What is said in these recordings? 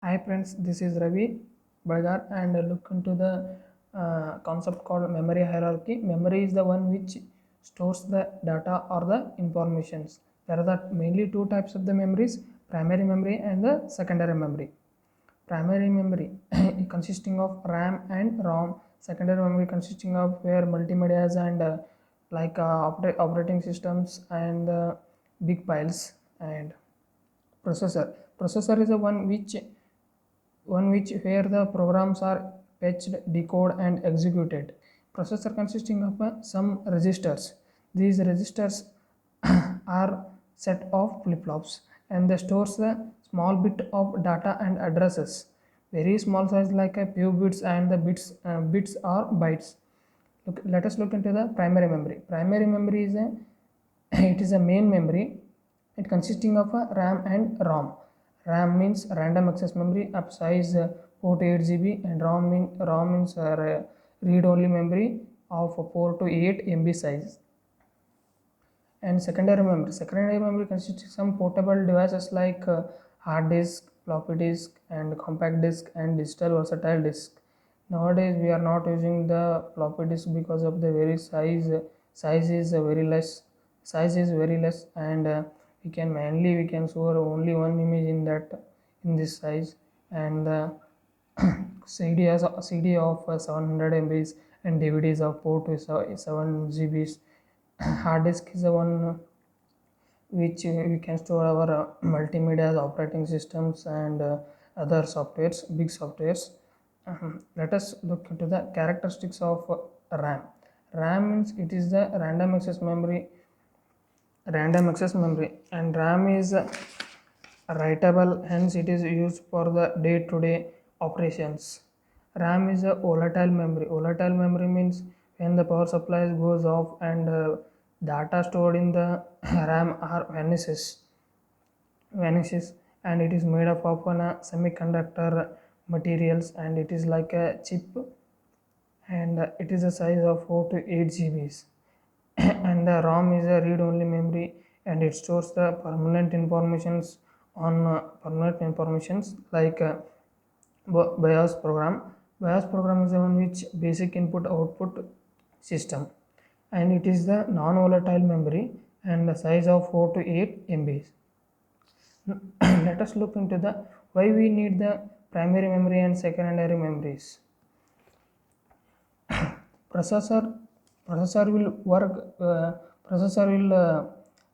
Hi friends, this is Ravi Bagar and look into the concept called memory hierarchy. Memory is the one which stores the data or the informations. There are mainly two types of the memories, primary memory and the secondary memory. Primary memory consisting of RAM and ROM. Secondary memory consisting of where multimedias and operating systems and big files and processor. Processor is the one which where the programs are fetched, decoded and executed. Processor consisting of some registers. These registers are set of flip-flops and they stores the small bit of data and addresses. Very small size like a few bits and the bits or bytes. Let us look into the primary memory. Primary memory is a it is a main memory. It consisting of a RAM and ROM. RAM means random access memory of size 4 to 8 GB and ROM means read-only memory of 4 to 8 MB size. And secondary memory consists of some portable devices like hard disk, floppy disk and compact disk and digital versatile disk. Nowadays we are not using the floppy disk because of the very size is very less and we can store only one image in this size and CD of 700 MBs and DVDs of 4 to 7 GBs. Hard disk is the one which we can store our multimedia operating systems and other softwares, big softwares. Let us look into the characteristics of RAM. RAM means it is the random access memory and RAM is writable, hence it is used for the day-to-day operations. RAM is a volatile memory. Volatile memory means when the power supply goes off and data stored in the RAM are vanishes and it is made up of a semiconductor materials and it is like a chip and it is a size of 4 to 8 GBs and the ROM is a read-only memory and it stores the permanent informations like BIOS program. BIOS program is the one which basic input output system and it is the non-volatile memory and the size of 4 to 8 MBs. Let us look into the why we need the primary memory and secondary memories. Processor will work processor will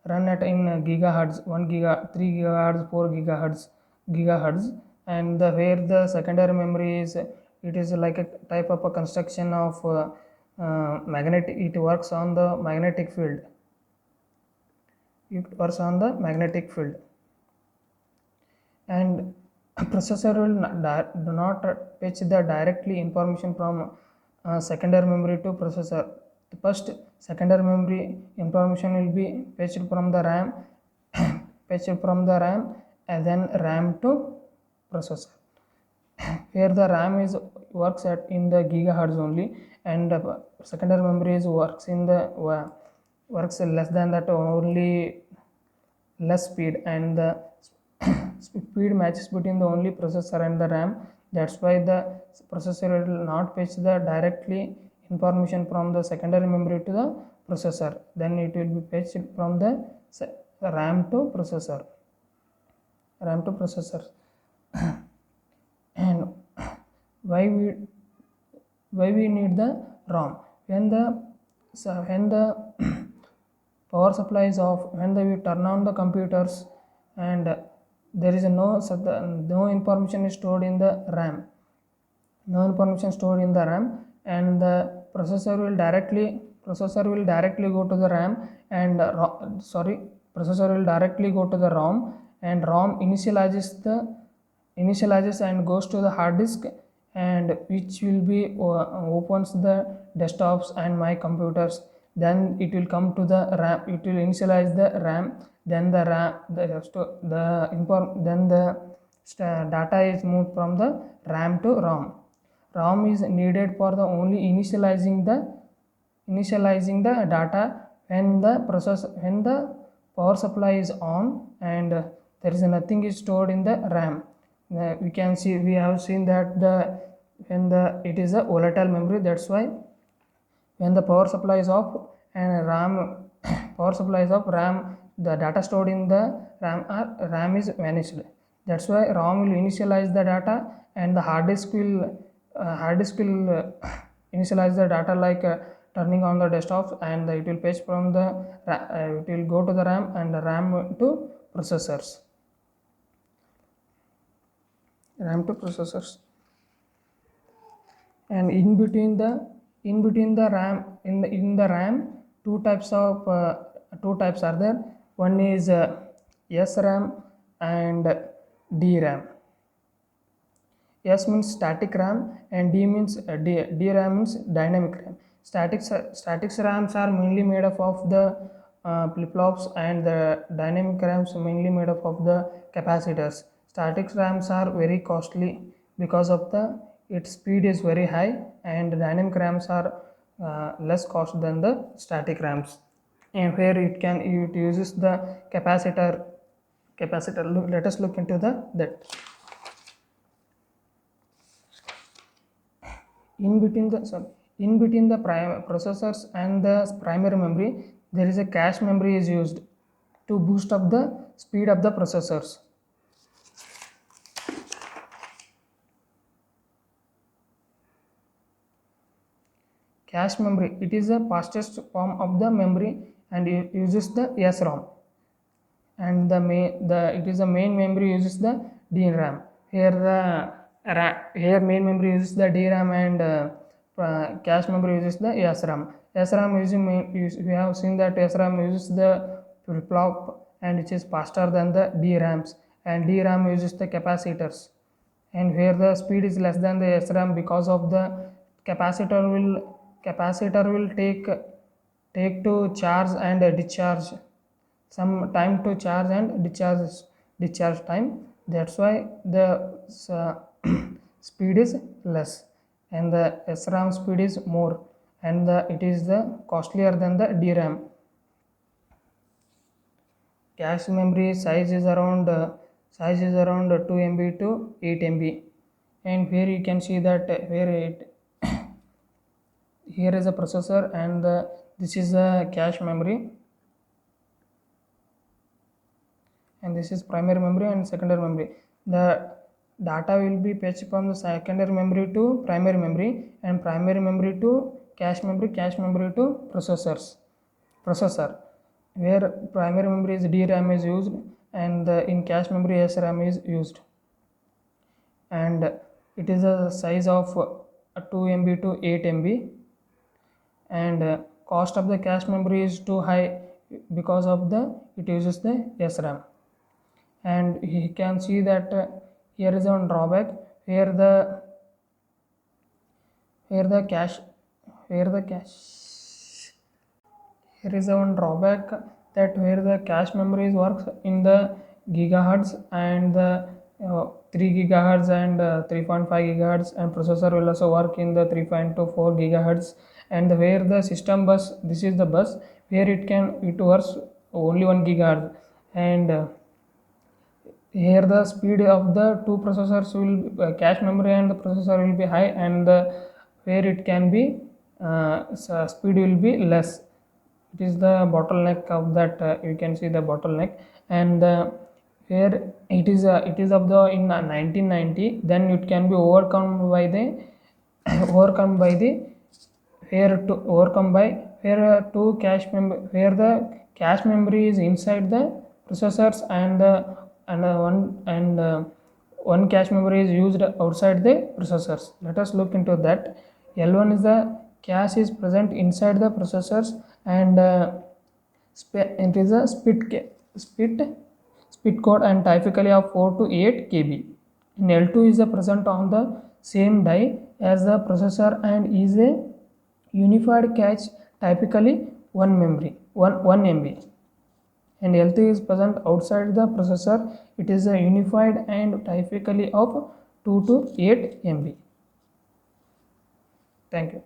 run at in gigahertz, 1 giga, 3 gigahertz, 4 gigahertz and where the secondary memory is, it is like a type of a construction of magnetic. It works on the magnetic field. And processor will do not fetch the directly information from secondary memory to processor. The first secondary memory information will be fetched from the RAM and then RAM to processor. Here the RAM is works at in the gigahertz only and secondary memory is works less than that, only less speed and the speed matches between the only processor and the RAM. That's why the processor will not fetch the directly information from the secondary memory to the processor, then it will be fetched from the RAM to processor. And why we need the ROM? When the power supply is off, when we turn on the computers and there is no information is stored in the RAM, and the processor will directly go to the RAM and processor will directly go to the ROM and ROM initializes and goes to the hard disk and which will be opens the desktops and my computers. Then it will come to the RAM, it will initialize the RAM, then the data is moved from the RAM to ROM. ROM is needed for the only initializing the data when the power supply is on and there is nothing is stored in the RAM. we can see, we have seen that it is a volatile memory. That's why when the power supply is off and power supply is off, RAM, the data stored in the RAM is vanished. That's why ROM will initialize the data, and the hard disk will initialize the data, like turning on the desktop, and it will fetch from the it will go to the RAM, and the RAM to processors. And in between the RAM, in the RAM, two types are there. One is SRAM and DRAM. S means static RAM and DRAM means dynamic RAM. Static RAMs are mainly made up of the flip-flops, and the dynamic RAMs mainly made up of the capacitors. Static RAMs are very costly because of its speed is very high, and dynamic RAMs are less cost than the static RAMs. And where it uses the capacitor. Let us look into that. In between the processors and the primary memory, there is a cache memory is used to boost up the speed of the processors. Cache memory, it is the fastest form of the memory, and it uses the SROM, and it is the main memory uses the DRAM. Here main memory uses the DRAM, and cache memory uses the SRAM. We have seen that SRAM uses the flip-flop, and which is faster than the DRAMs, and DRAM uses the capacitors, and where the speed is less than the SRAM, because of the capacitor will take to charge and discharge, some time to charge and discharge time. That's why the speed is less, and the SRAM speed is more, and it is the costlier than the DRAM. Cache memory size is around 2 MB to 8 MB, and here you can see that here is a processor, and this is a cache memory, and this is primary memory and secondary memory. The data will be fetched from the secondary memory to primary memory, and primary memory to cache memory to processor, where primary memory is DRAM is used, and in cache memory SRAM is used, and it is a size of 2 MB to 8 MB, and cost of the cache memory is too high because of it uses the SRAM. And you can see that here is one drawback, where the cache here is one drawback, that where the cache memory works in the gigahertz, and the 3 gigahertz and 3.5 gigahertz, and processor will also work in the 3.24 gigahertz, and where the system bus, this is the bus where it works only 1 gigahertz, and here the speed of the two processors will cache memory and the processor will be high, and where it can be speed will be less. It is the bottleneck of that. You can see the bottleneck, and where it is of the in 1990, then it can be overcome by the where the cache memory is inside the processors, and one cache memory is used outside the processors. Let us look into that. L1 is the cache is present inside the processors, and it is a split code, and typically of 4 to 8 KB. And L2 is present on the same die as the processor, and is a unified cache, typically 1 MB. And L3 is present outside the processor. It is a unified and typically of 2 to 8 MB. Thank you.